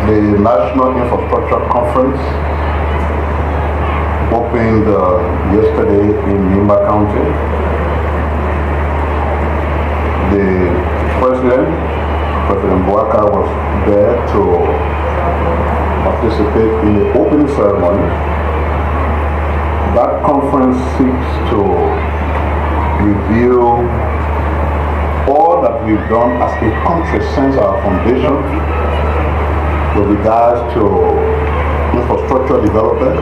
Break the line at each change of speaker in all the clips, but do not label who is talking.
The National Infrastructure Conference opened yesterday in Nimba County. The President Bouaka, was there to participate in the opening ceremony. That conference seeks to review all that we've done as a country since our foundation with regards to infrastructure development,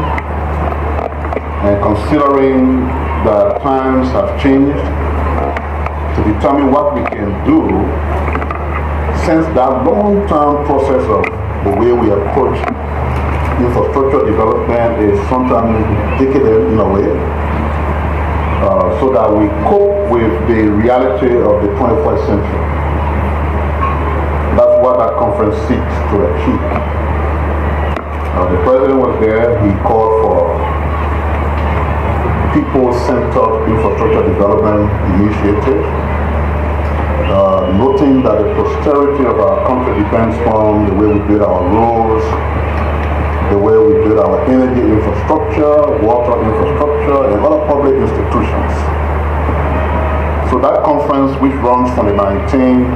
and considering that times have changed, to determine what we can do since that long-term process of the way we approach infrastructure development is sometimes decadent in a way, so that we cope with the reality of the 21st century. That's what that conference seeks to achieve. The President was there. He called for people-centered infrastructure development initiative, noting that the prosperity of our country depends on the way we build our roads, the way we build our energy infrastructure, water infrastructure, and other public institutions. So that conference, which runs from the 19th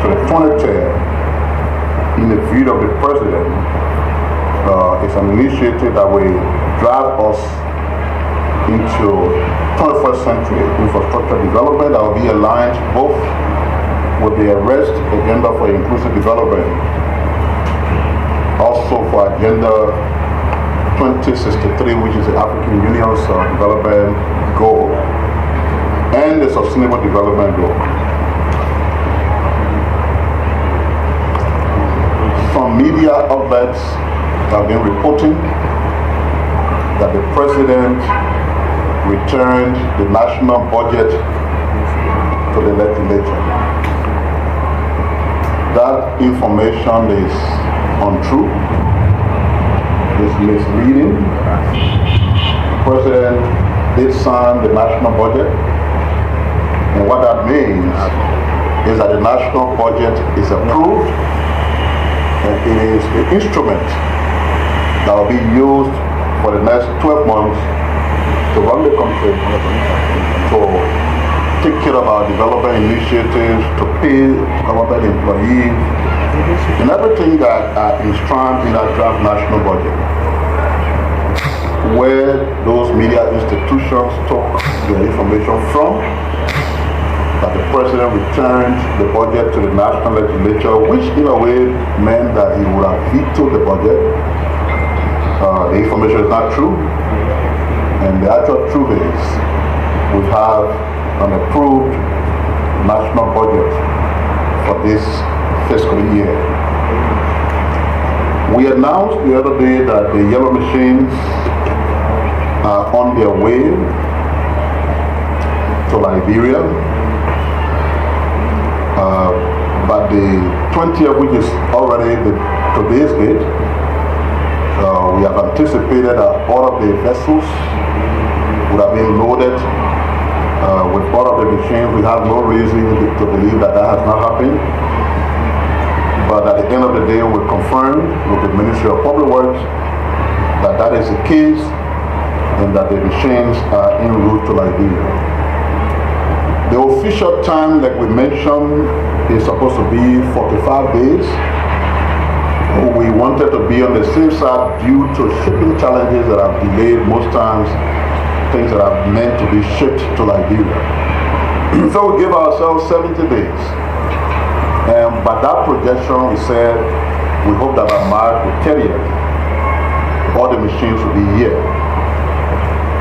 to the 23rd, in the view of the President, is an initiative that will drive us into 21st century infrastructure development that will be aligned both with the arrest agenda for inclusive development, also for agenda 2063, which is the African Union's development goal, and the sustainable development goal. Some media outlets have been reporting that the President returned the national budget to the legislature. That information is untrue, is misleading. The President did sign the national budget, and what that means is that the national budget is approved, and it is the instrument that will be used for the next 12 months to run the country, to take care of our development initiatives, to pay government employees, and everything that are enshrined in that draft national budget. Where those media institutions took their information from, that the President returned the budget to the national legislature, which in a way meant that he would have vetoed the budget. The information is not true, and the actual truth is we have an approved national budget for this fiscal year. We announced the other day that the yellow machines are on their way to Liberia, but the 20th, which is already today's date, we have anticipated that all of the vessels would have been loaded with all of the machines. We have no reason to believe that that has not happened. But at the end of the day, we confirmed with the Ministry of Public Works that that is the case, and that the machines are en route to Liberia. The official time, like we mentioned, is supposed to be 45 days. We wanted to be on the safe side due to shipping challenges that have delayed most times things that are meant to be shipped to Liberia. So we give ourselves 70 days. And by that projection, we said we hope that by March the 30th, all the machines will be here.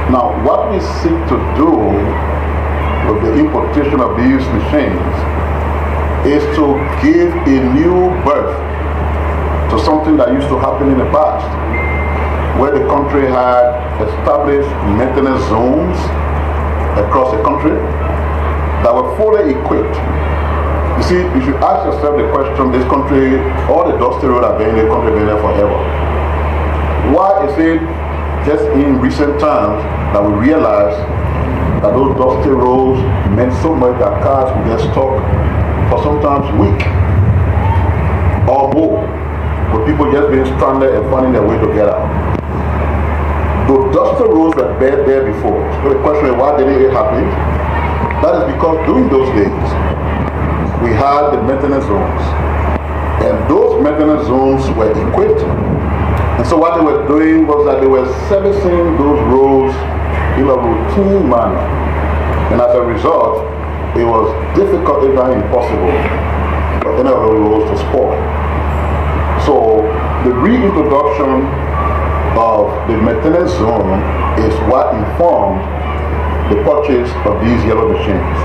Now, what we seek to do with the importation of these machines is to give a new birth to something that used to happen in the past, where the country had established maintenance zones across the country that were fully equipped. You see, you should ask yourself the question, this country, all the dusty roads have been in the country, been there forever. Why is it just in recent times that we realize that those dusty roads meant so much that cars would get stuck for sometimes a week or more with people just being stranded and finding their way to get out. The duster roads were there before. So the question is, why didn't it happen? That is because during those days, we had the maintenance zones. And those maintenance zones were equipped. And so what they were doing was that they were servicing those roads in a routine manner. And as a result, it was difficult, if not impossible, for any of those roads to spoil. So the reintroduction of the maintenance zone is what informed the purchase of these yellow machines.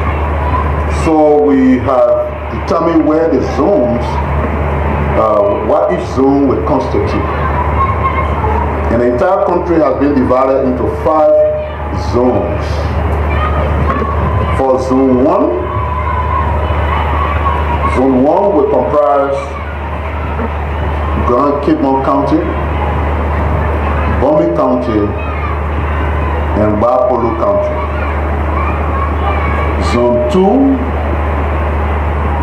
So we have determined where the zones, what each zone will constitute. And the entire country has been divided into 5 zones. For Zone 1, Zone 1 will comprise Grand Cape Mount County, Bombay County, and Bapolo County. Zone 2,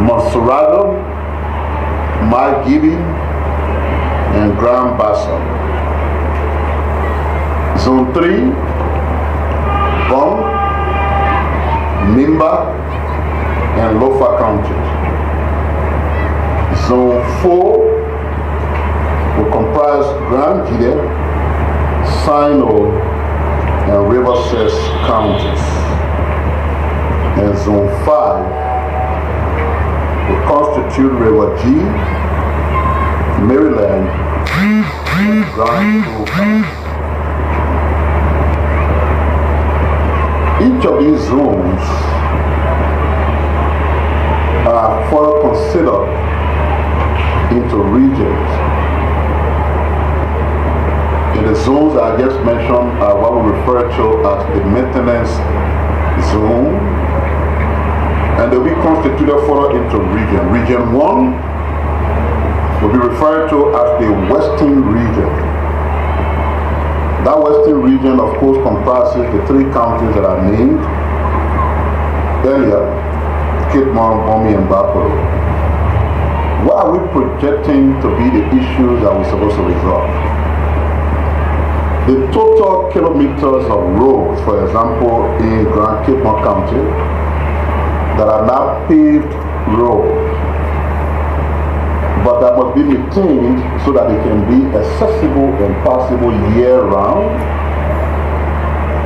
Monserrado, Margibi, and Grand Bassa. Zone 3, Bong, Nimba, and Lofa counties. Zone 4 will comprise Grand Gide, Sino, and Riverside counties. And Zone 5 will constitute River G, Maryland, and Grand Trunk counties. Each of these zones are further considered into regions. And the zones I just mentioned are what we refer to as the maintenance zone, and they'll be constituted further into region. Region 1 will be referred to as the Western region. That Western region, of course, comprises the 3 counties that are named earlier, Cape Mount, Bombay, and Bapolo. What are we projecting to be the issues that we're supposed to resolve? The total kilometers of roads, for example, in Grand Cape Mount County, that are now paved roads, but that must be maintained so that they can be accessible and passable year-round.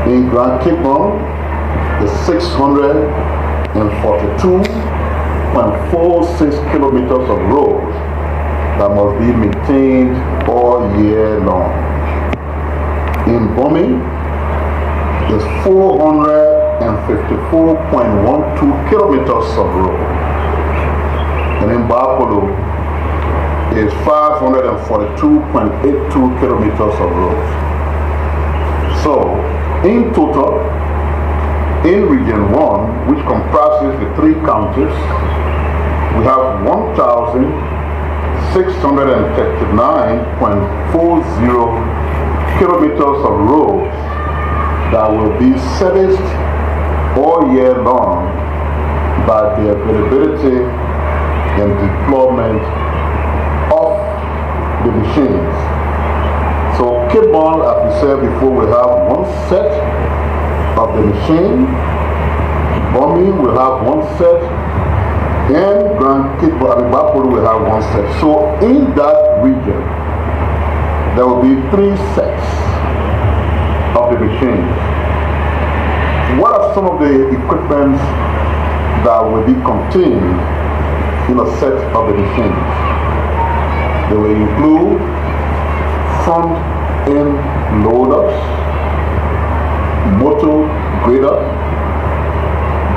In Grand Cape Mount, the 642.46 kilometers of roads that must be maintained all year long. In Bombay, there's 454.12 kilometers of road. And in Bapolo, is 542.82 kilometers of roads. So, in total, in Region 1, which comprises the 3 counties, we have 1,639.40 kilometers of roads that will be serviced all year long by the availability and deployment the machines. So Cape Mount, as we said before, we have 1 set of the machine. Bombay will have 1 set, and Grand Cape Bapolo will have 1 set. So in that region, there will be 3 sets of the machines. What are some of the equipment that will be contained in a set of the machines? They will include front-end loaders, motor grader,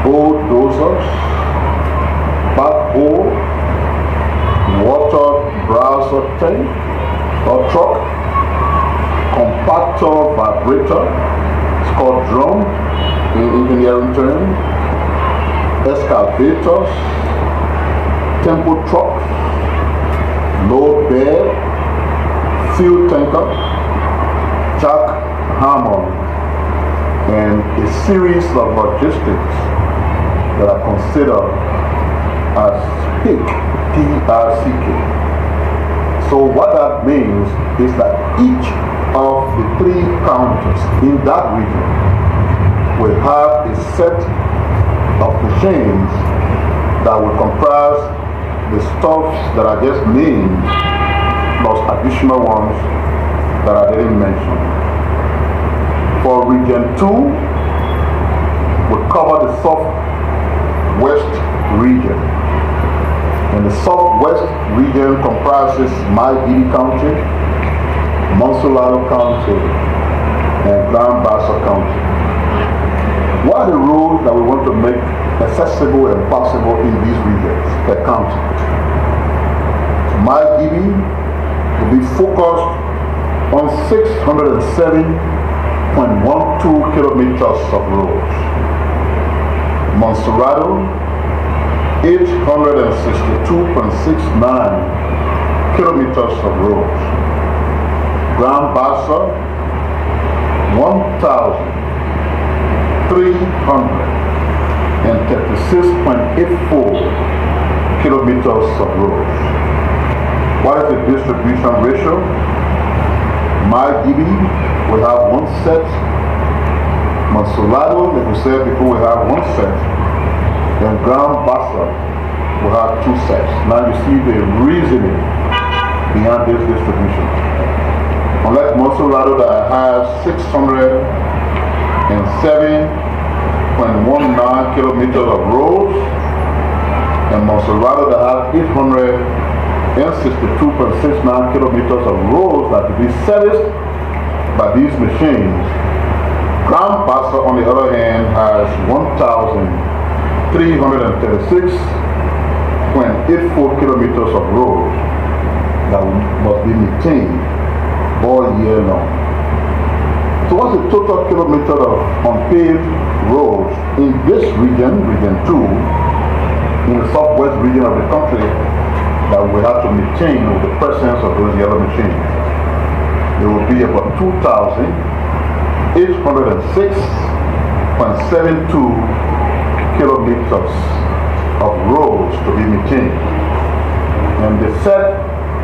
bulldozers, backhoe, water browser tank or truck, compactor vibrator, it's called drum in engineering terms, excavators, tempo trucks, load bed, fuel tanker, jack hammer, and a series of logistics that are considered as PICK, P-I-C-K. So So what that means is that each of the 3 counties in that region will have a set of machines that will comprise the stuffs that I just named plus additional ones that I didn't mention. For region 2, we'll cover the southwest region. And the southwest region comprises MOI County, Monsolado County, and Grand Bassa County. What are the roads that we want to make accessible and possible in these regions per county? MOI will be focused on 607.12 kilometers of roads. Monserrado, 862.69 kilometers of roads. Grand Bassa, 1,336.84 kilometers of roads. What is the distribution ratio? MOI will have 1 set. Monsolado, like we said before, will have 1 set. And Grand Bassa will have 2 sets. Now you see the reasoning behind this distribution. Unlike Monsolado that has 607.19 kilometers of roads, and Monserrado that has 862.69 kilometers of roads that will be serviced by these machines. Grand Bassa, on the other hand, has 1,336.84 kilometers of roads that must be maintained all year long. So what's the total kilometer of unpaved roads in this region, region 2, in the southwest region of the country, that we have to maintain with the presence of those yellow machines? There will be about 2,806.72 kilometers of roads to be maintained. And the set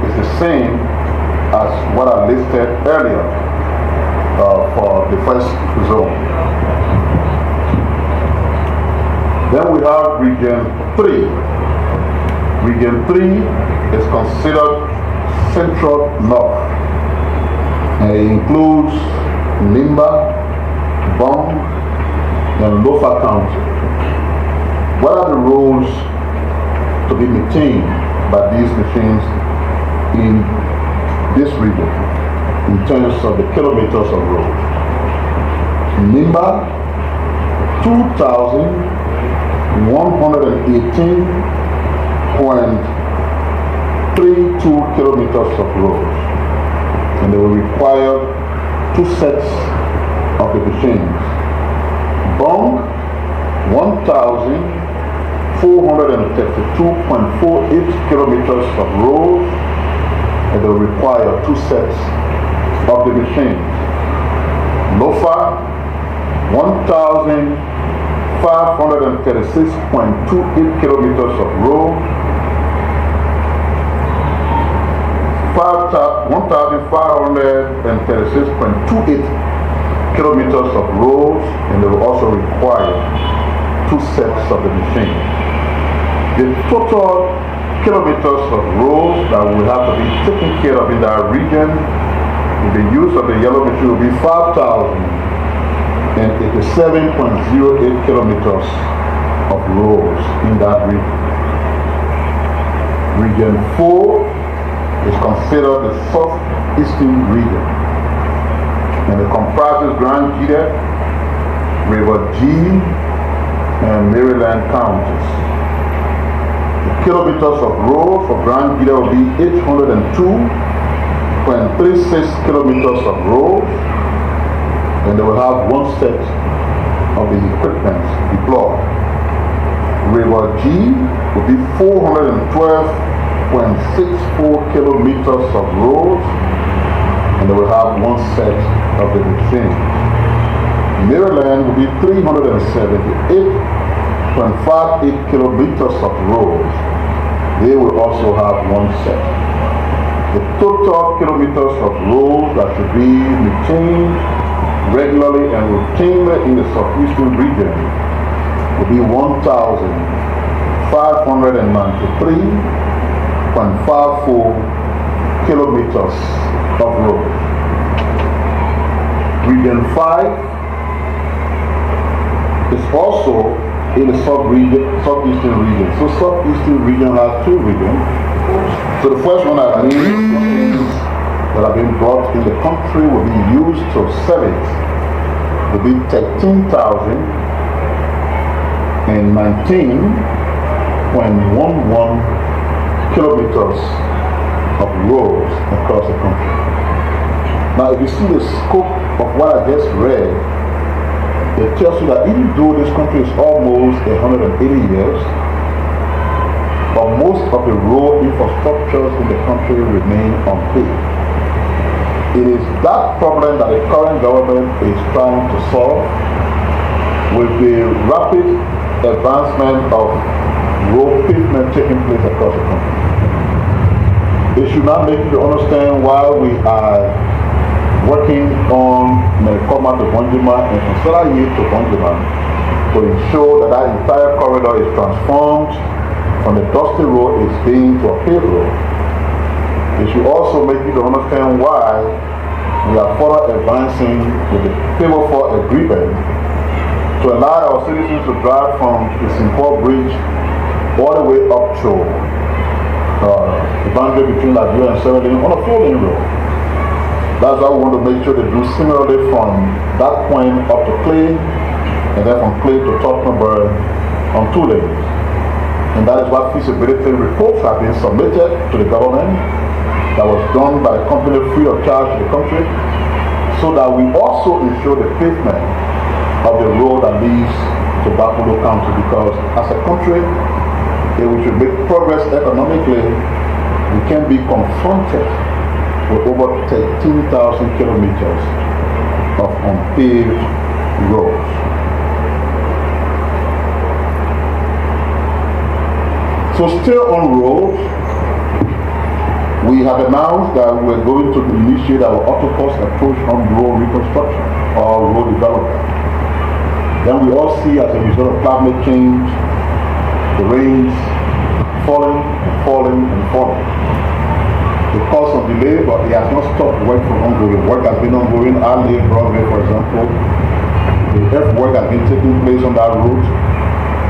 is the same as what I listed earlier for the first zone. Then we have region 3. Region 3 is considered central north. And it includes Limba, Bong, and Lofa County. What are the roads to be maintained by these machines in this region in terms of the kilometers of road? Limba, 2,118.32 kilometers of roads, and they will require 2 sets of the machines. Bong, 1,432.48 kilometers of roads, and they will require 2 sets of the machines. Lofa, 1,536.28 kilometers of road, 1,536.28 kilometers of roads, and they will also require 2 sets of the machine. The total kilometers of roads that will have to be taken care of in that region with the use of the yellow machine will be 5,087.08 kilometers of roads in that region. Region 4 is considered the southeastern region, and it comprises Grand Gita, River G, and Maryland counties. The kilometers of road for Grand Gita will be 802.36 kilometers of road, and they will have 1 set of the equipment deployed. River G will be 412.64 kilometers of road, and they will have 1 set of the machine. Maryland will be 378.58 kilometers of roads. They will also have 1 set. The total kilometers of roads that should be maintained regularly and routinely in the southeastern region will be 1,593.54 kilometers of road. Region 5 is also in the southeastern region. So southeastern region has two regions. So the first one, I believe, things that have been brought in the country will be used to sell it. Will be 13,019.11 kilometers of roads across the country. Now, if you see the scope of what I just read, it tells you that even though this country is almost 180 years, but most of the road infrastructures in the country remain unpaved. It is that problem that the current government is trying to solve with the rapid advancement of road pavement taking place across the country. It should not make you understand why we are working on Merikoma to Bonjima and from Selaye to Bonjima to ensure that that entire corridor is transformed from a dusty road is being to a paved road. It should also make you to understand why we are further advancing with the Table 4 agreement to allow our citizens to drive from the Simcoe Bridge all the way up to the boundary between Liberia and Sierra Leone on a 4-lane road. That's why we want to make sure they do similarly from that point up to Clay, and then from Clay to Tottenham on 2 lanes. And that is what feasibility reports have been submitted to the government that was done by the company free of charge to the country, so that we also ensure the pavement of the road that leads to Bakulo County, because as a country, if we should make progress economically, we can be confronted with over 13,000 kilometers of unpaved roads. So still on roads, we have announced that we're going to initiate our auto-cost approach on road reconstruction or road development. Then we all see as a result of climate change, the rains falling and falling and falling. The cause of delay, but it has not stopped work from ongoing. Work has been ongoing. Our Lake Broadway, for example, the earth work has been taking place on that route.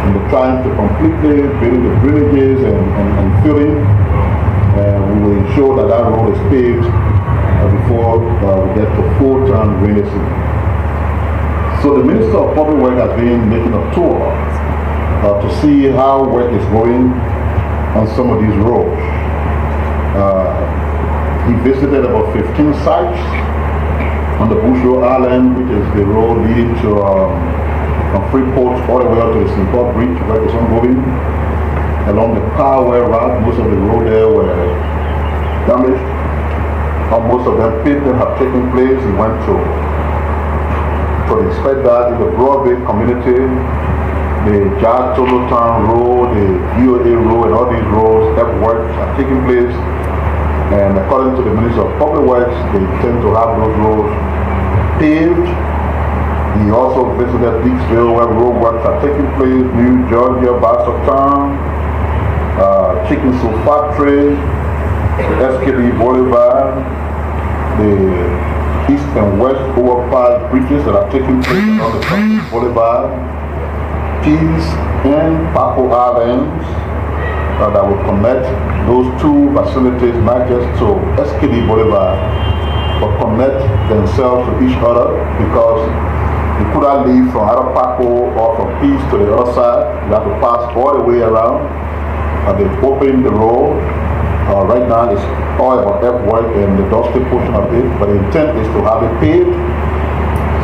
And they're trying to completely build the drainages and filling. We will ensure that that road is paved before we get to full-term rainy season. So the Minister of Public Works has been making a tour to see how work is going on some of these roads. He visited about 15 sites on the Bush Road Island, which is the road leading to from Freeport all the way up to the Simcoe Bridge, where it's ongoing. Along the Carway route, most of the road there were damaged. Most of them pavement have taken place. He went to inspect that in the Broadway community, the Jad Tolo Town Road, the VOA Road, and all these roads, works are taking place. And according to the Minister of Public Works, they intend to have those roads paved. He also visited Dixville, where road works are taking place, New Georgia, Town, Chicken Soup Factory, SKD Boulevard, the east and west overpass bridges that are taking place on the Boulevard, Peace and Paco Islands that will connect those two facilities, not just to SKD Boulevard, but connect themselves to each other, because you could not leave from either Paco or from Peace to the other side. You have to pass all the way around. They've opened the road. Right now it's all about work and the dusty portion of it, but the intent is to have it paved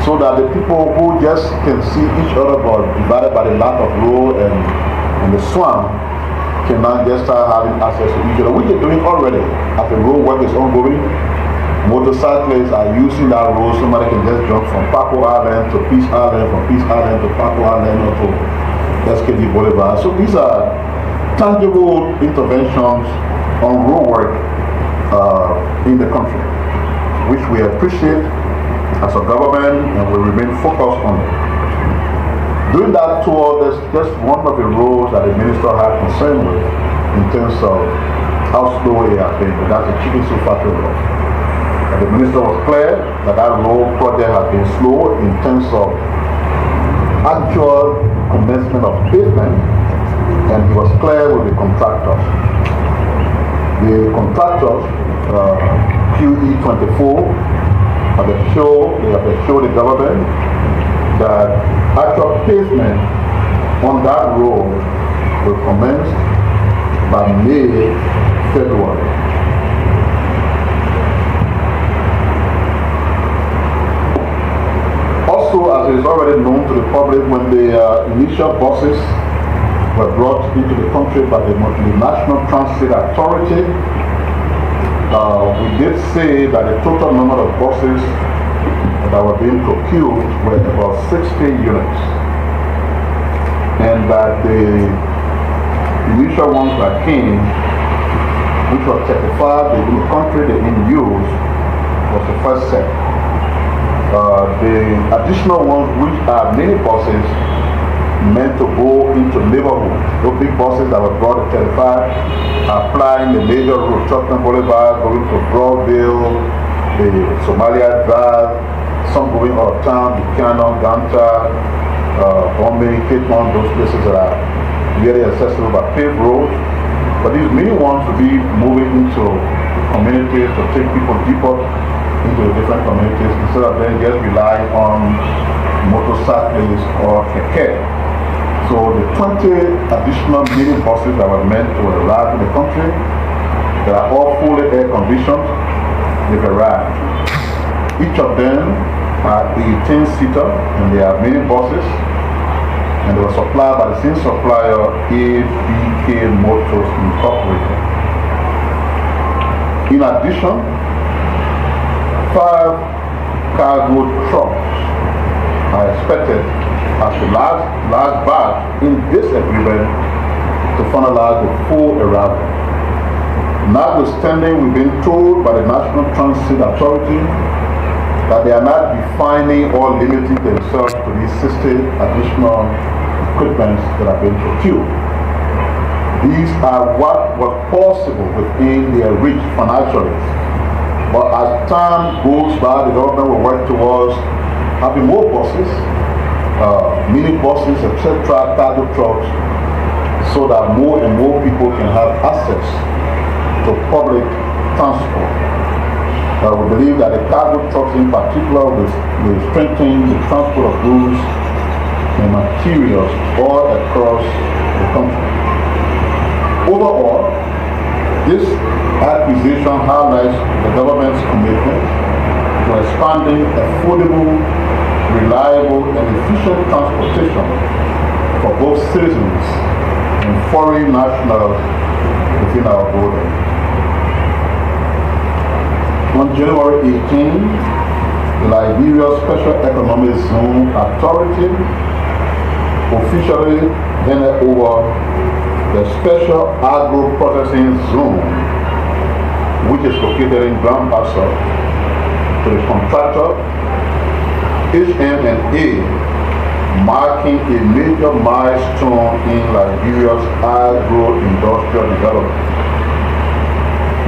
so that the people who just can see each other but divided by the lack of road and the swamp cannot just start having access to each other, which they're doing already. As the road work is ongoing, motorcyclists are using that road. Somebody can just jump from Paco Island to Peace Island, from Peace Island to Paco Island, or to SKD Boulevard. So these are tangible interventions on road work in the country, which we appreciate as a government and we remain focused on it. During that tour, there's just one of the roads that the minister had concern with in terms of how slow it has been, but that's the chicken soup factory road. And the minister was clear that that road project has been slow in terms of actual commencement of pavement, and he was clear with the contractors. The contractors, QE24, they have showed the government that actual pavement on that road will commence by May, February. Also, as is already known to the public, when the initial buses were brought into the country by the National Transit Authority, we did say that the total number of buses that were being procured were about 60 units, and that the initial ones that came, which were certified in the country they didn't use, was the first set. The additional ones, which are mini buses meant to go into neighborhoods, those big buses that were brought to 35, applying the major route, Tottenham Boulevard, going to Broadville, the Somalia Drive, some going out of town, Buchanan, Ganta, Bombay, Cape Town, those places that are very accessible by paved roads. But these mini ones will be moving into communities to take people deeper into the different communities instead of then just relying on motorcycles or keke. So the 20 additional mini buses that were meant to arrive in the country, they are all fully air conditioned, they've arrived. Each of them are 18-seater and they are mini buses, and they were supplied by the same supplier, ABK Motors Incorporated. In addition, 5 cargo trucks are expected as the last batch in this agreement to finalize the full arrival. Notwithstanding, we've been told by the National Transit Authority that they are not defining or limiting themselves to these 60 additional equipments that have been procured. These are what was possible within their reach financially. But as time goes by, the government will work towards having more buses, mini buses, etc., cargo trucks, so that more and more people can have access to public transport. We believe that the cargo trucks in particular will strengthen the transport of goods and materials all across the country. Overall, this acquisition highlights the government's commitment to expanding affordable, reliable, and efficient transportation for both citizens and foreign nationals within our borders. On January 18, the Liberia Special Economic Zone Authority officially handed over the Special Agro-Processing Zone, which is located in Grand Bassa, to the contractor HM&A, marking a major milestone in Liberia's agro-industrial development.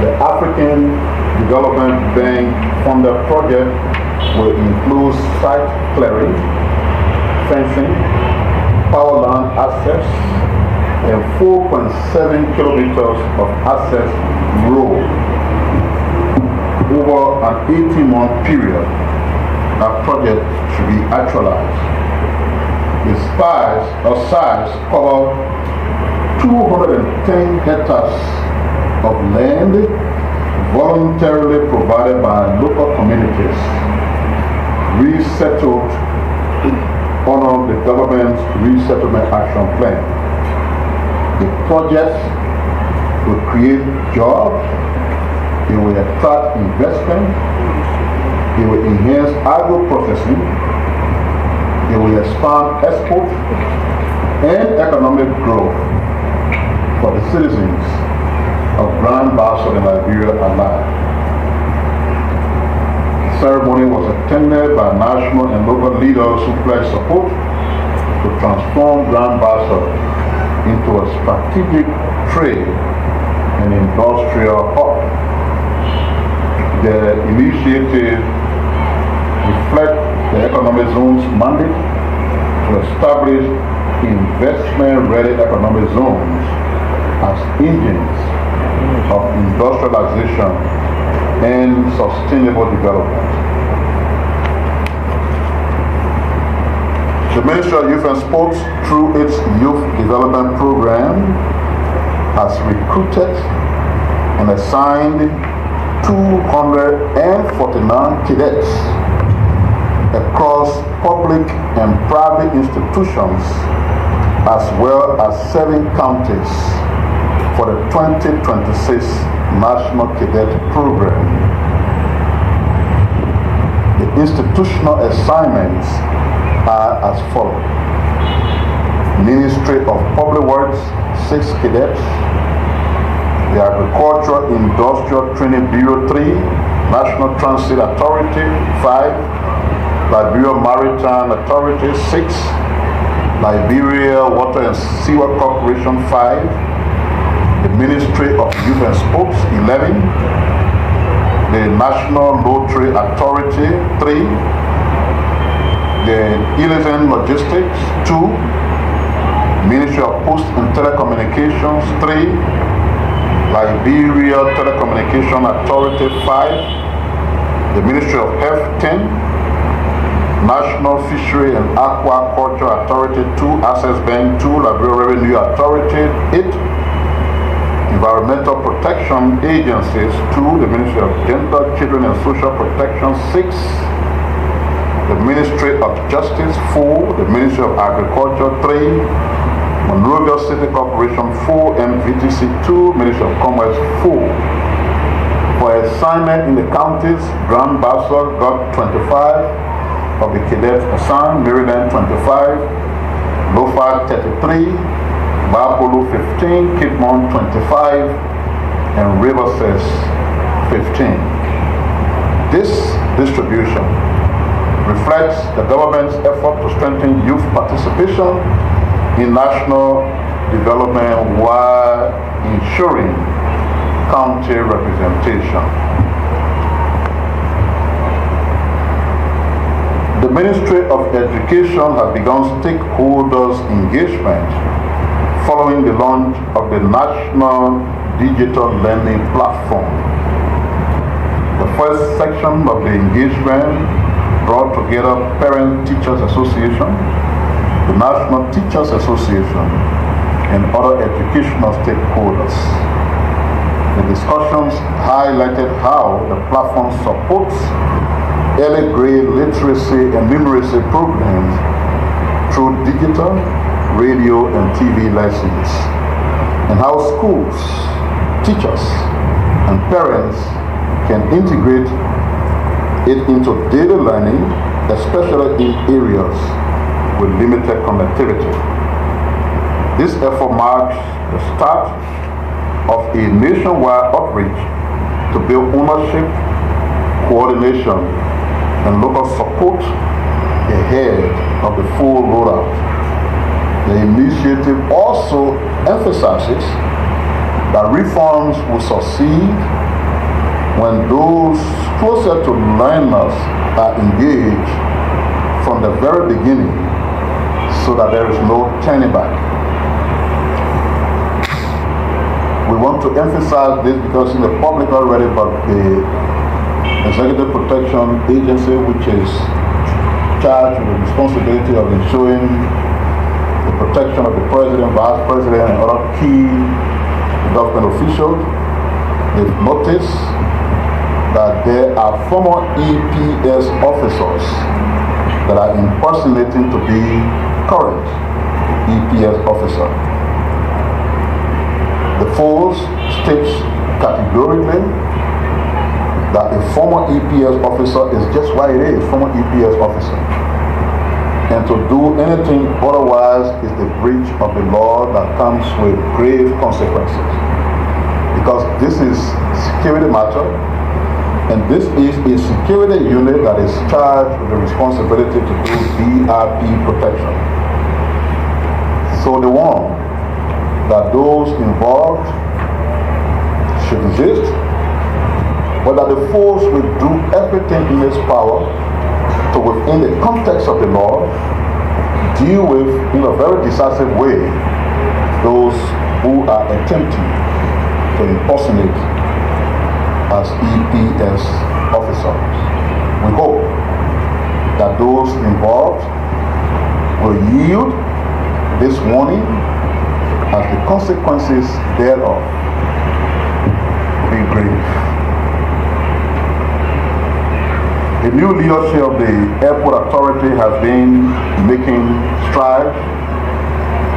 The African Development Bank funded project will include site clearing, fencing, power line access, and 4.7 kilometers of access road over an 18-month period. That project should be actualized. The size covered 210 hectares of land voluntarily provided by local communities, resettled under the government's resettlement action plan. The project will create jobs, it will attract investment, it will enhance agro-processing, it will expand export and economic growth for the citizens of Grand Bassa in Liberia alive. The ceremony was attended by national and local leaders who pledged support to transform Grand Bassa into a strategic trade and industrial hub. The initiative reflects the economic zone's mandate to establish investment-ready economic zones as engines of industrialization and sustainable development. The Ministry of Youth and Sports, through its Youth Development Program, has recruited and assigned 249 cadets across public and private institutions, as well as 7 counties, for the 2026 National Cadet Program. The institutional assignments are as follows: Ministry of Public Works, 6 cadets; the Agricultural Industrial Training Bureau, 3; National Transit Authority, 5; Liberia Maritime Authority, 6; Liberia Water and Sewer Corporation, 5; the Ministry of Youth and Sports, 11; the National Lottery Authority, 3; the Elysian Logistics, 2; Ministry of Post and Telecommunications, 3; Liberia Telecommunication Authority, 5; the Ministry of Health, 10; National Fishery and Aquaculture Authority, 2; Access Bank, 2; Liberia Revenue Authority, 8; Environmental Protection Agencies, 2; the Ministry of Gender, Children and Social Protection, 6; the Ministry of Justice, 4; the Ministry of Agriculture, 3; Monrovia City Corporation, 4; MVTC, 2; Ministry of Commerce, 4. For assignment in the counties, Grand Bassa got 25 of the cadets assigned, Maryland 25, Lofa 33, Bapolo 15, Cape Mount 25, and Riverses 15. This distribution reflects the government's effort to strengthen youth participation in national development while ensuring county representation. The Ministry of Education has begun stakeholders engagement following the launch of the National Digital Learning Platform. The first section of the engagement brought together Parent Teachers Association, the National Teachers Association, and other educational stakeholders. The discussions highlighted how the platform supports early grade literacy and numeracy programs through digital, radio, and TV lessons, and how schools, teachers, and parents can integrate it into daily learning, especially in areas with limited connectivity. This effort marks the start of a nationwide outreach to build ownership, coordination, and local support ahead of the full rollout. The initiative also emphasizes that reforms will succeed when those closer to learners are engaged from the very beginning, so that there is no turning back. We want to emphasize this because in the public already, but the Executive Protection Agency, which is charged with the responsibility of ensuring the protection of the President, Vice President, and other key government officials, they've noticed that there are former EPS officers that are impersonating to be current EPS officer. The force states categorically that a former EPS officer is just what it is, former EPS officer. And to do anything otherwise is the breach of the law that comes with grave consequences. because this is security matter, and this is a security unit that is charged with the responsibility to do DRP protection. So they want that those involved should resist, but that the force will do everything in its power to, within the context of the law, deal with, in a very decisive way, those who are attempting to impersonate as EPS officers. We hope that those involved will yield this warning, as the consequences thereof will be grave. The new leadership of the airport authority has been making strides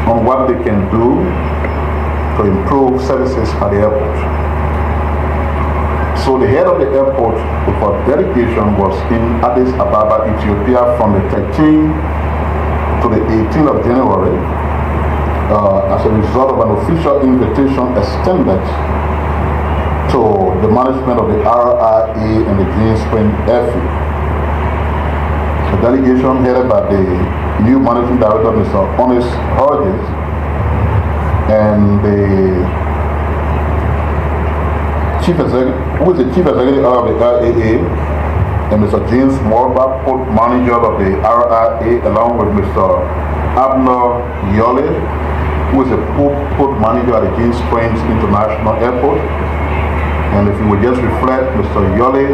on what they can do to improve services at the airport. So the head of the airport with a delegation was in Addis Ababa, Ethiopia from the 13th to the 18th of January as a result of an official invitation extended to the management of the RIA and the Green Spring Airfield. The delegation headed by the new managing director, Mr. Honest Hodges, and the chief executive, who is the chief executive of the RIA, and Mr. James Morba, port manager of the RIA, along with Mr. Abner Yole, who is the port manager at the Green Springs International Airport. And if you would just reflect, Mr. Yole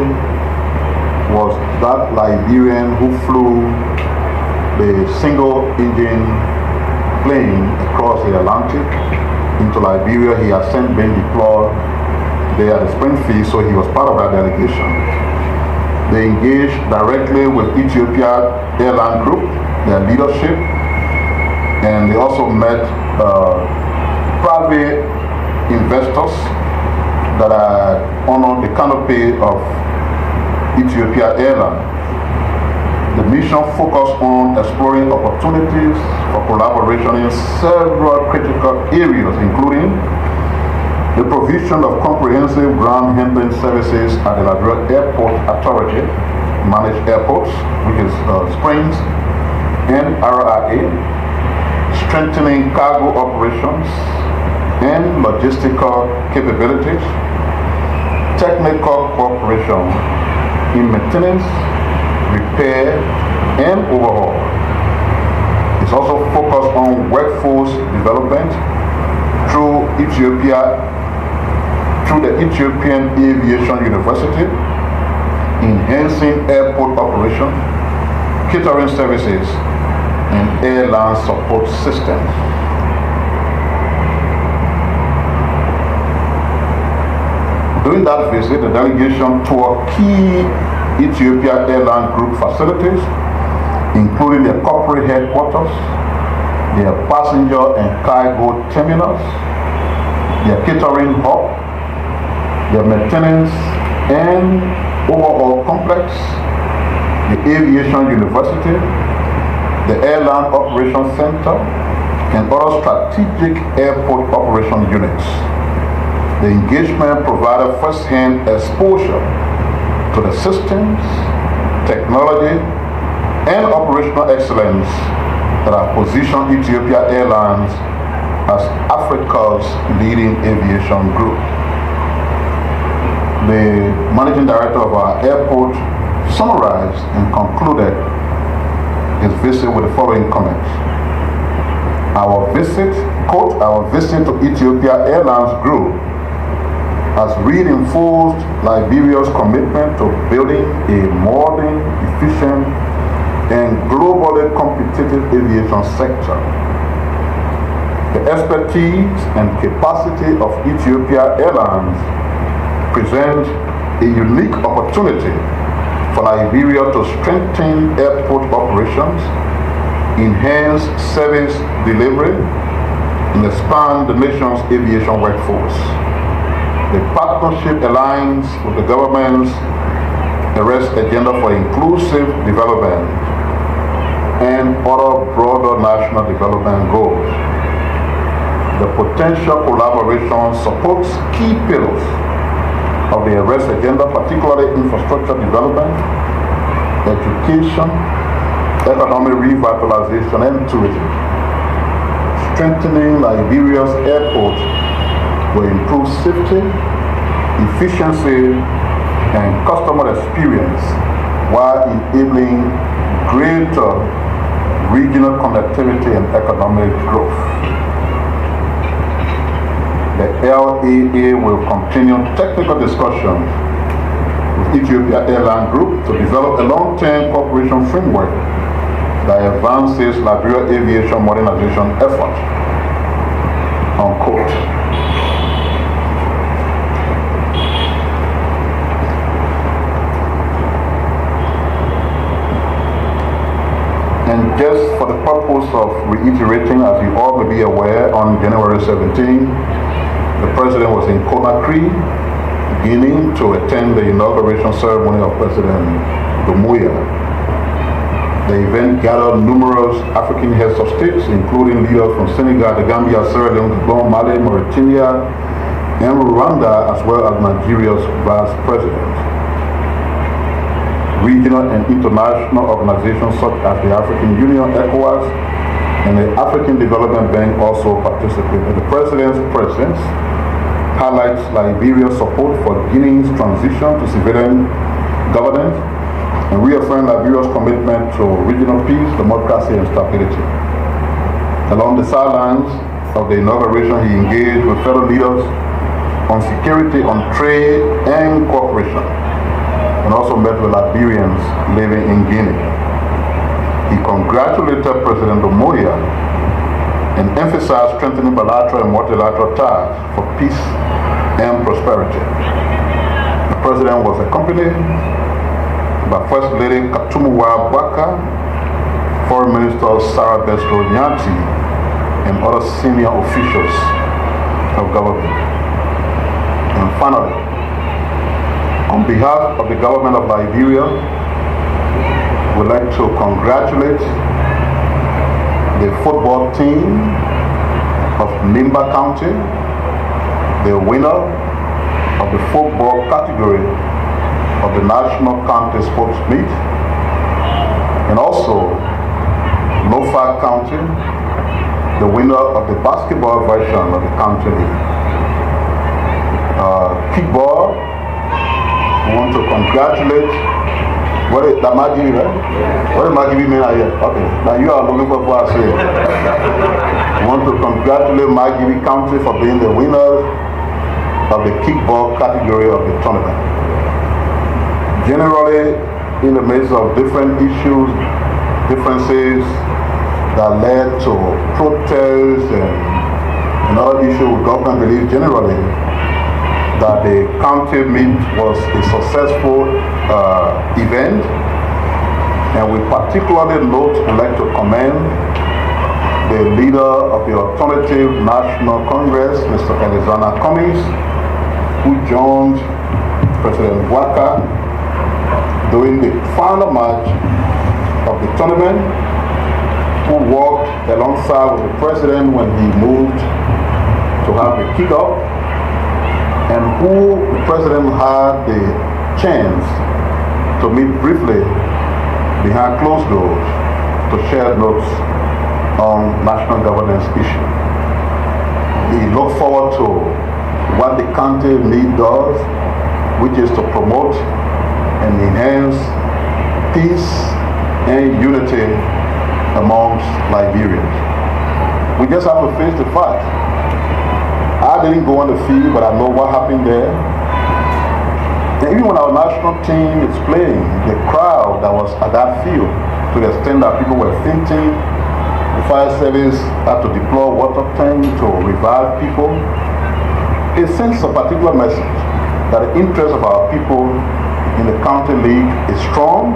was that Liberian who flew the single-engine plane across the Atlantic into Liberia. He has since been deployed there at the Springfield, so he was part of that delegation. They engaged directly with Ethiopia Airline Group, their leadership, and they also met private investors that are under the canopy of Ethiopia Airlines. The mission focused on exploring opportunities for collaboration in several critical areas, including the provision of comprehensive ground handling services at the Liberia Airport Authority, managed airports, which is Springs and RIA, strengthening cargo operations and logistical capabilities, technical cooperation in maintenance, repair, and overhaul. It's also focused on workforce development through the Ethiopian Aviation University, enhancing airport operation, catering services, and airline support systems. During that visit, the delegation toured key Ethiopia Airline Group facilities, including their corporate headquarters, their passenger and cargo terminals, their catering hub, their maintenance and overhaul complex, the aviation university, the airline operations center, and other strategic airport operation units. The engagement provided first-hand exposure to the systems, technology, and operational excellence that have positioned Ethiopia Airlines as Africa's leading aviation group. The managing director of our airport summarized and concluded his visit with the following comments. Our visit, quote, our visit to Ethiopia Airlines Group has reinforced Liberia's commitment to building a modern, efficient, and globally competitive aviation sector. The expertise and capacity of Ethiopia Airlines present a unique opportunity for Liberia to strengthen airport operations, enhance service delivery, and expand the nation's aviation workforce. The partnership aligns with the government's arrest agenda for inclusive development and other broader national development goals. The potential collaboration supports key pillars of the arrest agenda, particularly infrastructure development, education, economic revitalization, and tourism. Strengthening Liberia's airport will improve safety, efficiency, and customer experience while enabling greater regional connectivity and economic growth. The LAA will continue technical discussions with Ethiopia Airline Group to develop a long-term cooperation framework that advances Liberia aviation modernization effort. Unquote. And just for the purpose of reiterating, as you all may be aware, on January 17, the President was in Conakry, Guinea, to attend the inauguration ceremony of President Doumbouya. The event gathered numerous African heads of states, including leaders from Senegal, the Gambia, Sierra Leone, Gabon, Mali, Mauritania, and Rwanda, as well as Nigeria's Vice President. Regional and international organizations such as the African Union, ECOWAS, and the African Development Bank also participated. The President's presence highlights Liberia's support for Guinea's transition to civilian governance and reaffirms Liberia's commitment to regional peace, democracy, and stability. Along the sidelines of the inauguration, he engaged with fellow leaders on security, on trade, and cooperation, and also met with Liberians living in Guinea. He congratulated President Doumbouya and emphasized strengthening bilateral and multilateral ties for peace and prosperity. The President was accompanied by First Lady Katumuwa Bwaka, Foreign Minister Sarah Bestro Nyanti, and other senior officials of government. And finally, on behalf of the government of Liberia, we'd like to congratulate the football team of Nimba County, the winner of the football category of the National County Sports Meet, and also Lofa County, the winner of the basketball version of the county league. Kickball, we want to congratulate, what is that Magibi, right? What is Magibi mean here? Okay, now you are looking for what I say. We want to congratulate Magibi County for being the winners of the kickball category of the tournament. Generally, in the midst of different issues, differences that led to protests and other issues with government belief generally, that the county meet was a successful event, and we particularly would like to commend the leader of the Alternative National Congress, Mr. Alexander Cummings, who joined President Bwaka during the final match of the tournament, who walked alongside with the President when he moved to have the kickoff, and who the President had the chance to meet briefly behind closed doors to share notes on national governance issues. He looked forward to what the county need does, which is to promote and enhance peace and unity amongst Liberians. We just have to face the fact. I didn't go on the field, but I know what happened there. And even when our national team is playing, the crowd that was at that field, to the extent that people were fainting, the fire service had to deploy water tanks to revive people. It sends a particular message that the interest of our people in the county league is strong,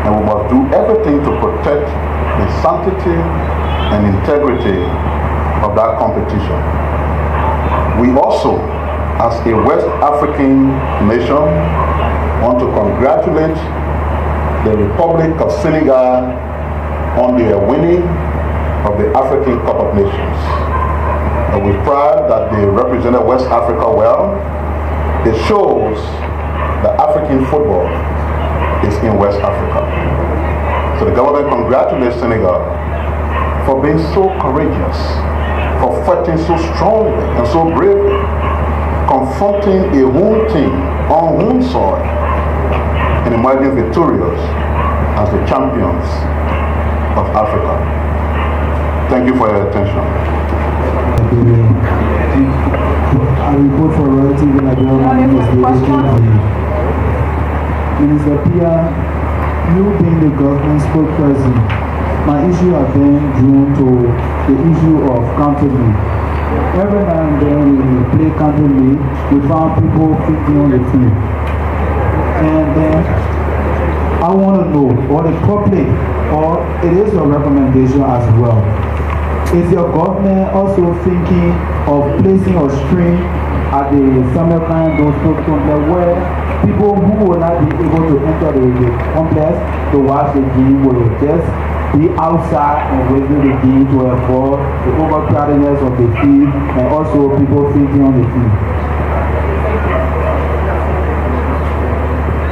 and we must do everything to protect the sanctity and integrity of that competition. We also, as a West African nation, want to congratulate the Republic of Senegal on their winning of the African Cup of Nations. And with pride that they represented West Africa well, it shows that African football is in West Africa. So the government congratulates Senegal for being so courageous, for fighting so strongly and so bravely, confronting a home team on home soil and emerging victorious as the champions of Africa. Thank you for your attention.
I report for royalty when I go on Minister Pia, you being the government spokesperson, my issue has been drawn to the issue of county league. Every now and then when we play county league, we found people kicking on the field. And then I want to know, or the public, or it is your recommendation as well. Is your government also thinking of placing a screen at the summer kind of sports complex where people who will not be able to enter the complex to watch the game will just be outside and waiting the game to avoid the overcrowdedness of the field and also people thinking on the field?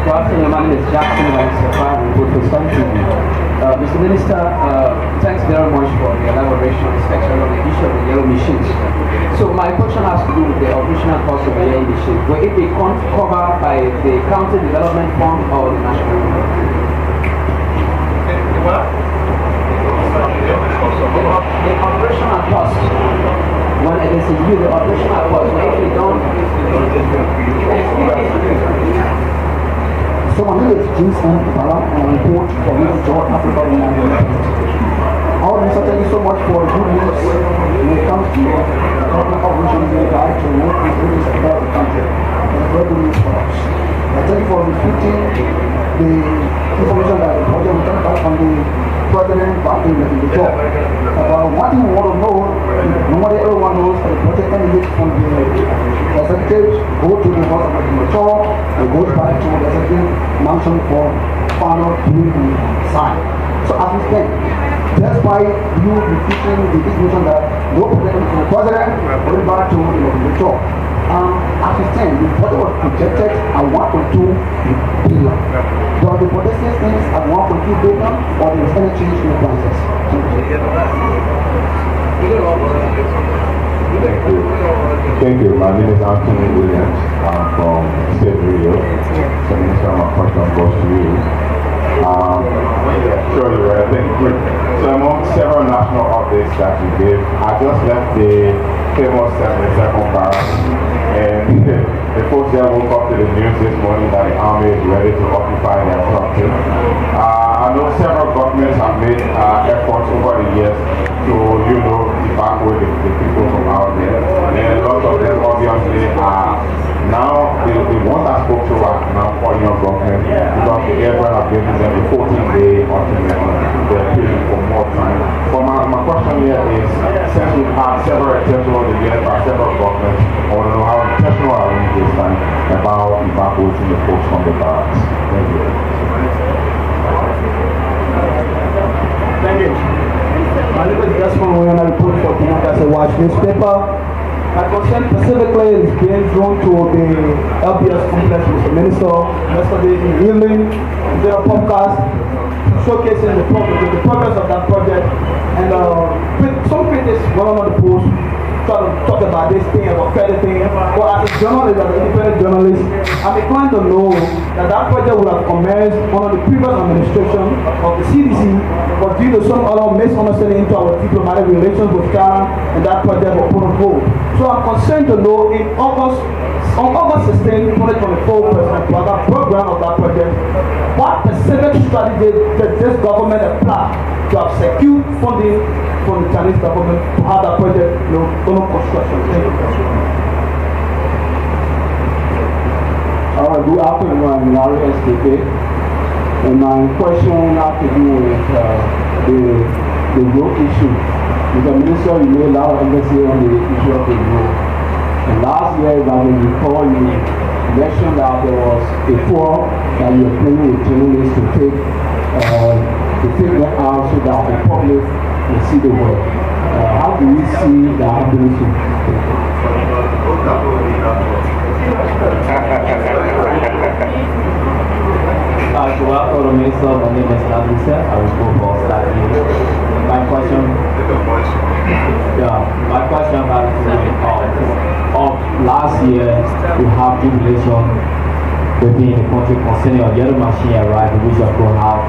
Good afternoon, my name is Jackson and I'm Safari with the Sun TV. Mr. Minister, thanks very much for the elaboration, especially on the issue of the yellow machines. So my question has to do with the operational cost of the yellow machine. Will it be covered by the county development fund or the national fund? The operational cost, when it is in use, the operational cost, when it is done.
So my name is James M. Bala and I report for Middle George Africa United. I want to thank you so much for the good news when it comes to the government operations in the guide to work with business across the country. It's very good news for us. I thank you for repeating the information that the project we got back from the president back in the talk. About one thing we want to know, nobody everyone knows that the project candidates from the executive go to the house of the talk and go back to the executive mansion for final approval sign. So as we stand, that's why you repeating the information that no project from the president going back to the talk. As we stand, the project was projected at 1.2 billion. Does the project things at 1.2 billion or there is any change in the prices?
Thank you. My name is Anthony Williams. I'm from State Radio. So Minister, my question goes to you. Sure, you're right. Thank you. So among several national updates that you gave, I just left the famous 72nd barracks, and the folks there woke up to the news this morning that the army is ready to occupy their property. I know several governments have made efforts over the years to, evacuate the people from out there, and a lot of them obviously are now, the ones I spoke to are now calling on government because the airline have given them a 14-day ultimatum. They're appealing for more time. But my question here is, since we've had several attempts over the years by several governments, I want to know how intentional are we this time about evacuating the folks from the barracks. Thank you.
Thank you. My name is Desmond William. I report for Pinocas Watch newspaper. My concern specifically is being drawn to the LPS complex with the minister yesterday in evening. We did a podcast showcasing the progress of that project, and some critics went on the post try to talk about this thing, about credit thing. But as a journalist, as an independent journalist, I'm inclined to know that that project would have commenced under the previous administration of the CDC, but due to some other misunderstanding into our diplomatic relations with Ghana, and that project was put on hold. So I'm concerned to know on August 16, 2024, President Plaga program of that project, what specific strategy did this government apply to have secured funding from the Chinese government to have that project, under construction? Thank you.
Good afternoon, I'm Larry SDK, and my question has to do with the road issue. With the minister, you made a lot of emphasis on the issue of the road. And last year, if I may recall, you mentioned that there was a forum that you were planning with journalists to take them out so that that the public will see the work. How do we see that happening soon?
To welcome the Minister, my name is Nadisa. I will go for study. My question about last year we have jubilation within the country concerning a yellow machine arrived, which have gone out.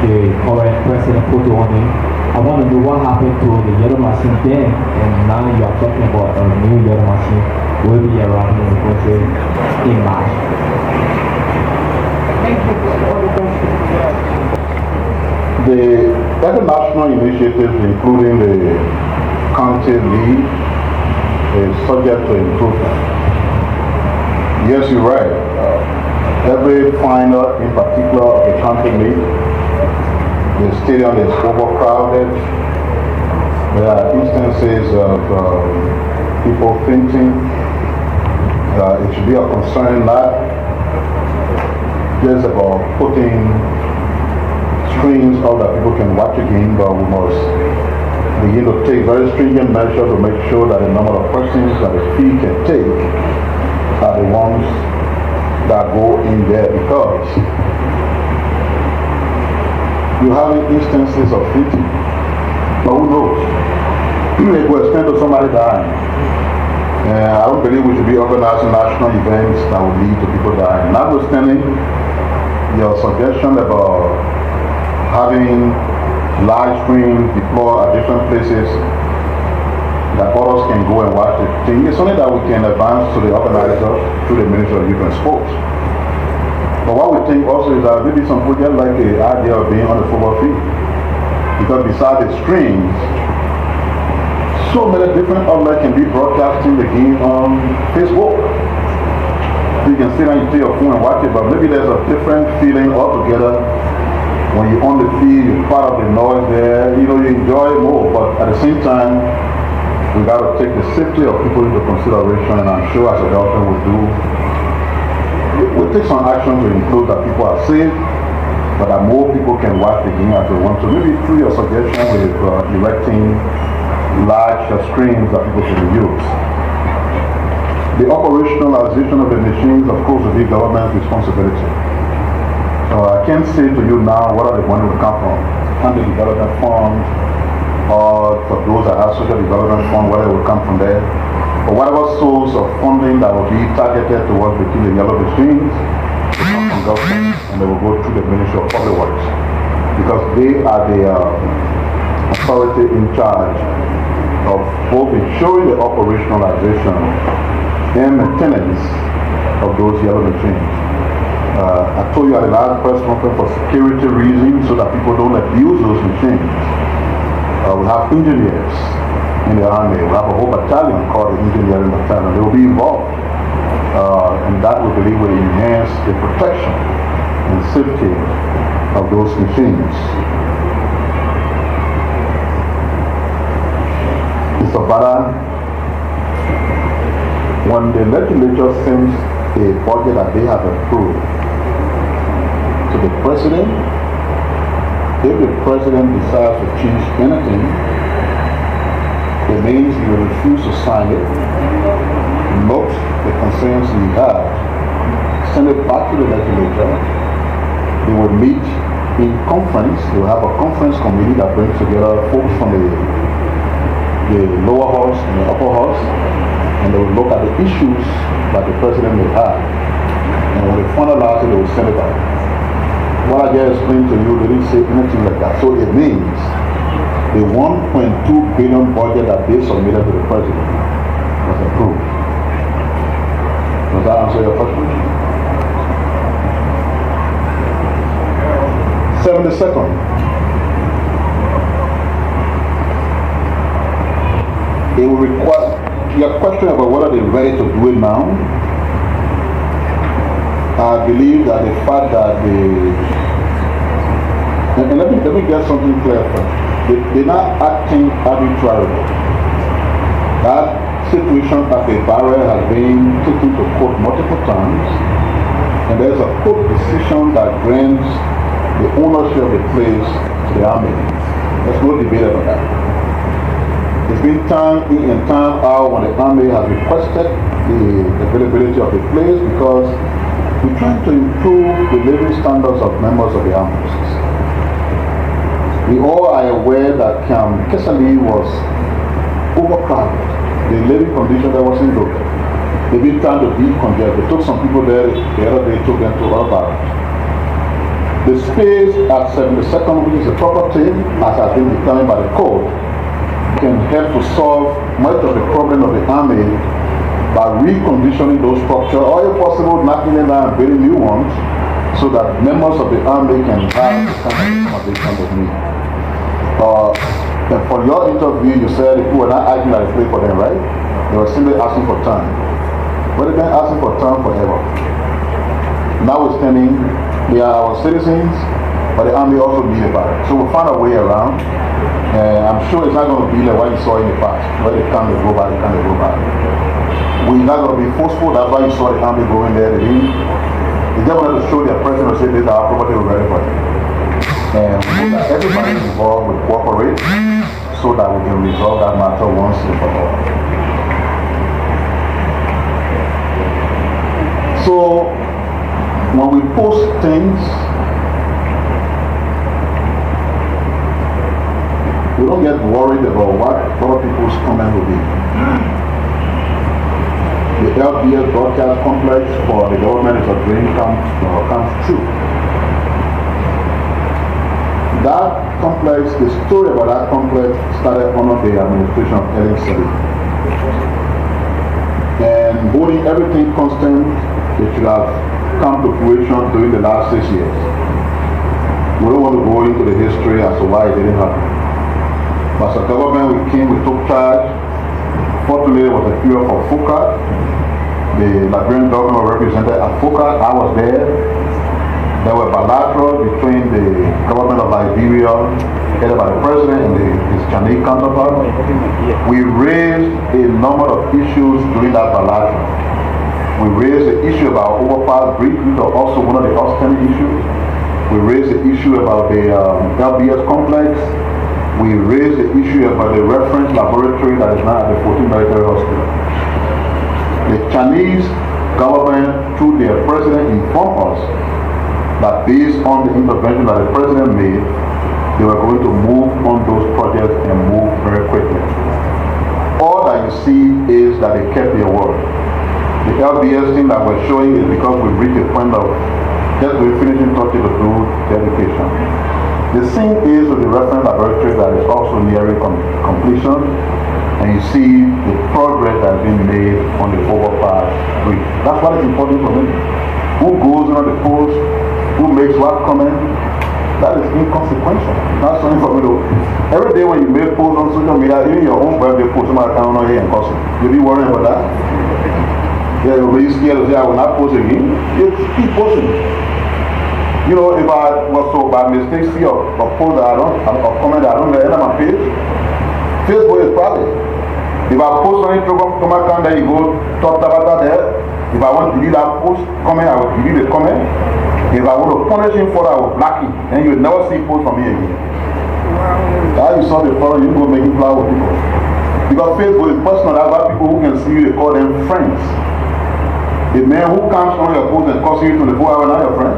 The current president photo on it. I want to know what happened to the yellow machine then, and now you are talking about a new yellow machine will be arriving in the country in March.
The other national initiatives, including the county lead, is subject to improvement. Yes, you're right. Every final, in particular, of the county lead, the stadium is overcrowded. There are instances of people fainting. It should be a concern not just about putting screens so that people can watch a game, but we must begin to take very stringent measures to make sure that the number of persons that the fee can take are the ones that go in there, because you have instances of fainting, but who knows? It will extend to somebody dying. I don't believe we should be organizing national events that will lead to people dying. Notwithstanding your suggestion about having large screens deployed at different places that others can go and watch the thing, it's only that we can advance to the organizers through the Ministry of Youth and Sports. But what we think also is that maybe some people just like the idea of being on the football field, because besides the screens, so many different outlets can be broadcasting the game on Facebook. You can sit on your phone and watch it, but maybe there's a different feeling altogether when you're on the field, you're part of the noise there, you enjoy it more, but at the same time, we got to take the safety of people into consideration, and I'm sure as a government will do. We'll take some action to include that people are safe, but that more people can watch the game as they want to. Maybe through your suggestion with erecting large screens that people can use. The operationalization of the machines, of course, will be government's responsibility. So I can't say to you now what are the money will come from. Under development fund, or for those that have social development fund, whether it will come from there. But whatever source of funding that will be targeted towards the yellow machines will come from government, and they will go through the Ministry of Public Works, because they are the authority in charge of both ensuring the operationalization and maintenance of those yellow machines. I told you at the last press conference, for security reasons, so that people don't abuse those machines. We have engineers in the army. We have a whole battalion called the engineering battalion. They will be involved, and that we believe will enhance the protection and safety of those machines. Mr. Bada, when the legislature sends a budget that they have approved to the president, if the president decides to change anything, it means he will refuse to sign it, note the concerns he has, send it back to the legislature. They will meet in conference. They will have a conference committee that brings together folks from the lower house and the upper house, and they will look at the issues that the president may have. And when they finalize it, they will send it back. What I just explained to you, they didn't say anything like that. So it means the 1.2 billion budget that they submitted to the president was approved. Does that answer your question? 72nd. It will require your question about whether they're ready to do it now. I believe that the fact that and let me get something clear first. They're not acting arbitrarily. That situation at the barrier has been taken to court multiple times, and there's a court decision that grants the ownership of the place to the army. There's no debate about that. It's been time in and time out when the army has requested the availability of the place because we're trying to improve the living standards of members of the armed forces. We all are aware that Camp Kesali was overcrowded. The living condition there wasn't good. They've been trying to decongest. They took some people there the other day, took them to other barracks. The space at 72nd, which is a proper thing, as has been determined by the code, can help to solve much of the problem of the army by reconditioning those structures, or if possible, knocking them down and building new ones, so that members of the army can have the kind of accommodation they need. And for your interview, you said people were not asking that they pay for them, right? They were simply asking for time. But they've been asking for time forever. Notwithstanding, they are our citizens, but the army also need a barrack. So we'll find a way around. I'm sure it's not going to be like what you saw in the past, where they can't go back, they can't go back. We're not going to be forceful, that's why you saw the army going there. They just wanted to show their president and say this is our property, we're ready for it. And we hope that everybody involved will cooperate so that we can resolve that matter once and for all. So, when we post things, we don't get worried about what other people's comment will be. The LBS broadcast complex for the government is a dream comes true. That complex, the story about that complex started under the administration of Ellen Selig. And holding everything constant, it should have come to fruition during the last 6 years. We don't want to go into the history as to why it didn't happen. But as a government, we came, we took charge. Fortunately, there was a period for FOCA. The Liberian government was represented at FOCA. I was there. There were bilateral between the government of Liberia, headed by the president, and his Chinese counterpart. We raised a number of issues during that bilateral. We raised the issue about overpass bridge, which was also one of the outstanding issues. We raised the issue about the LBS complex. We raised the issue about the reference laboratory that is now at the 14th Military Hospital. The Chinese government, through their president, informed us that based on the intervention that the president made, they were going to move on those projects and move very quickly. All that you see is that they kept their word. The LBS thing that we're showing is because we've reached a point of just we're finishing touches to do dedication. The same is with the reference laboratory that is also nearing completion, and you see the progress that has been made on the overpass bridge. That's what is important for me. Who goes on the post, who makes what comment, that is inconsequential. That's something for me to. Every day when you make posts on social media, even your own birthday post, somebody can't know here and cause it. You'll be worrying about that. Yeah, you'll be scared to say, I will not post again. You keep posting. You know, if I was so by mistake see a post that I don't, a comment that I don't end on my page, Facebook is private. If I post on it, to my account, then you go talk about that there. If I want to delete that post, comment, I will delete the comment. If I want to punish him for that, I will block him. Then you will never see post from me again. Wow. You saw the photo, you go making flower with people. Because Facebook is personal, that's why people who can see you, they call them friends. The man who comes on your post and calls you 24 hours, not your friend.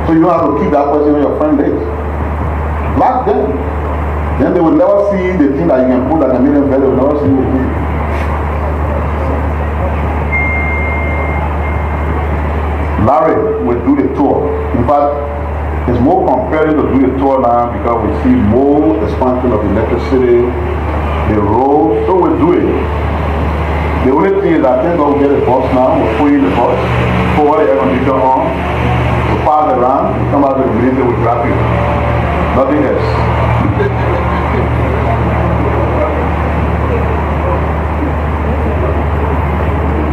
So you don't have to keep that person on your friend list. Block them. Then they will never see the thing that you can put that can make them better. They will never see the thing. Larry will do the tour. In fact, it's more compelling to do the tour now because we see more expansion of electricity, the roads, so we'll do it. The only thing is I think we'll get a bus now, we'll put in the bus, pour the air conditioner on, we'll pass around, come out to the meeting, we'll drop you. Nothing else.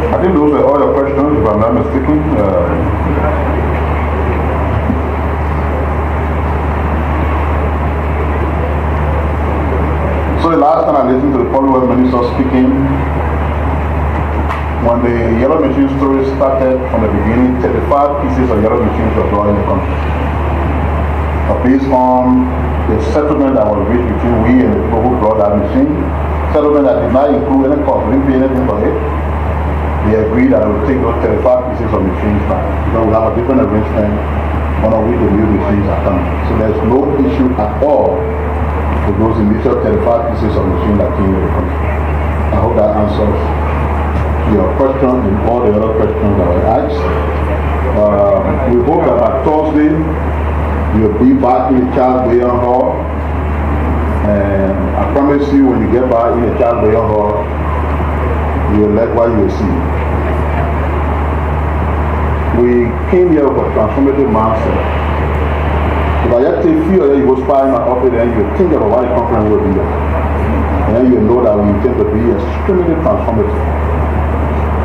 I think those are all your questions, if I'm not mistaken. So the last time I listened to the Public Minister speaking, when the yellow machine story started from the beginning, 35 pieces of yellow machines were brought in the country. based on the settlement that was reached between we and the people who brought that machine, settlement that did not include any cost, we didn't pay anything for it. They agreed that we would take those 35 pieces of machines back. Because we have a different arrangement, one of which the new machines are coming. So there's no issue at all with those initial 35 pieces of machine that came with the country. I hope that answers your question and all the other questions that were asked. We hope that by Thursday, you'll be back in the Charles Bayon Hall. And I promise you, when you get back in the Charles Bayon Hall, you will like what you will see. We came here with a transformative mindset. If I just take few of you go spy in my office, then you think about what the conference will be. And then you know that we intend to be extremely transformative.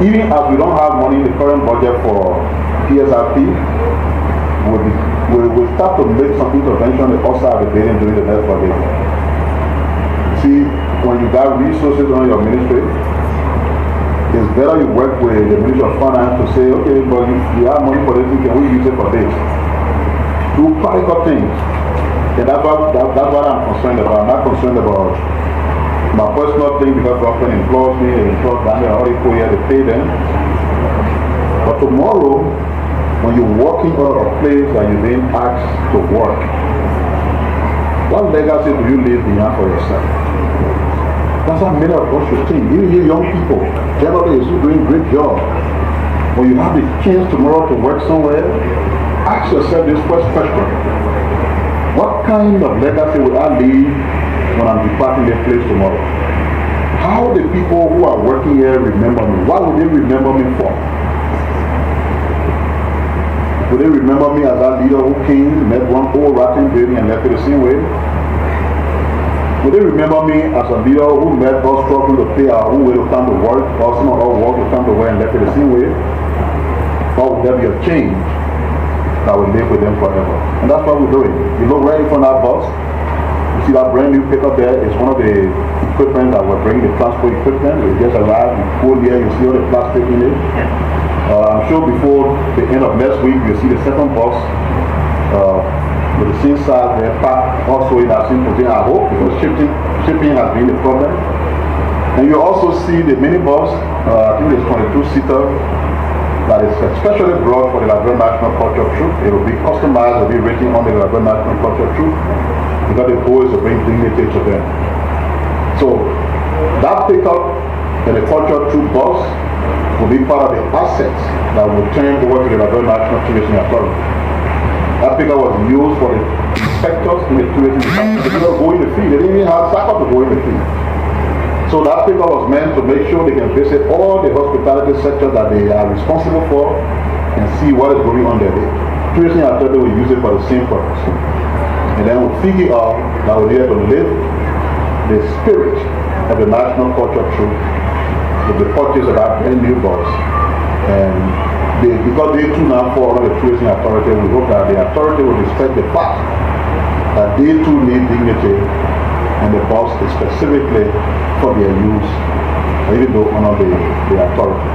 Even as we don't have money in the current budget for PSRP, we'll start to make some intervention in outside the building during the next budget. See, when you got resources on your ministry, it's better you work with the Ministry of Finance to say, okay, but if you have money for this, can we use it for this? Do practical things. And that's what I'm concerned about. I'm not concerned about my personal thing because government employs me, they employ Daniel, all people here, they pay them. But tomorrow, when you're walking out of a place that you're being asked to work, what legacy do you leave behind for yourself? That's what many of us should think. Even you young people, generally, you're doing a great job. When you have the chance tomorrow to work somewhere, ask yourself this first question. What kind of legacy will I leave when I'm departing this place tomorrow? How the people who are working here remember me? What will they remember me for? Will they remember me as that leader who came, met one old rotten building and left it the same way? Will they remember me as a leader who met us struggling to pay our own way to come to work, or some of our work to come to work and left it the same way? Or will there be a change that will live with them forever? And that's what we're doing. You look right in front of that bus, you see that brand new pickup there is one of the equipment that we're bringing, the transport equipment. It just arrived, you go there, you see all the plastic in it. I'm sure before the end of next week, you'll see the second bus with the same size there, packed also in that same position, I hope, because shipping has been a problem. And you also see the minibus, I think it's 22-seater, that is especially brought for the Liberia National Culture Troop. It will be customized, it will be written on the Liberia National Culture Troop, because the goal is to bring dignity to them. So, that pickup and the Culture Troop bus will be part of the assets that will turn over to the Liberia National Tourism Authority. That pickup was used for the inspectors in the tourism department. They did not go in the field. They didn't even have backup to go in the field. So that pickup was meant to make sure they can visit all the hospitality sectors that they are responsible for and see what is going on there. The tourism authority will use it for the same purpose. And then we'll figure out that we're here to live the spirit of the National Culture Troop with the purchase of that brand new bus. And because they too now fall under the tourism authority, we hope that the authority will respect the fact that they too need dignity, and the bus is specifically for their use, even though under the authority.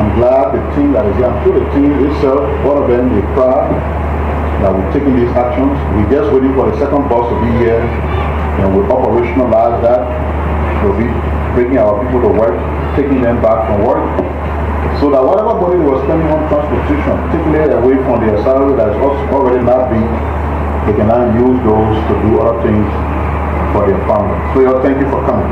I'm glad the team that is here, I'm sure the team itself, all of them, they proud that we're taking these actions. We're just waiting for the second bus to be here, and we'll operationalize that. We'll be bringing our people to work, taking them back from work, so that whatever money they were spending on transportation, taking it away from their salary that is already not big, they can now use those to do other things for their family. So thank you for coming.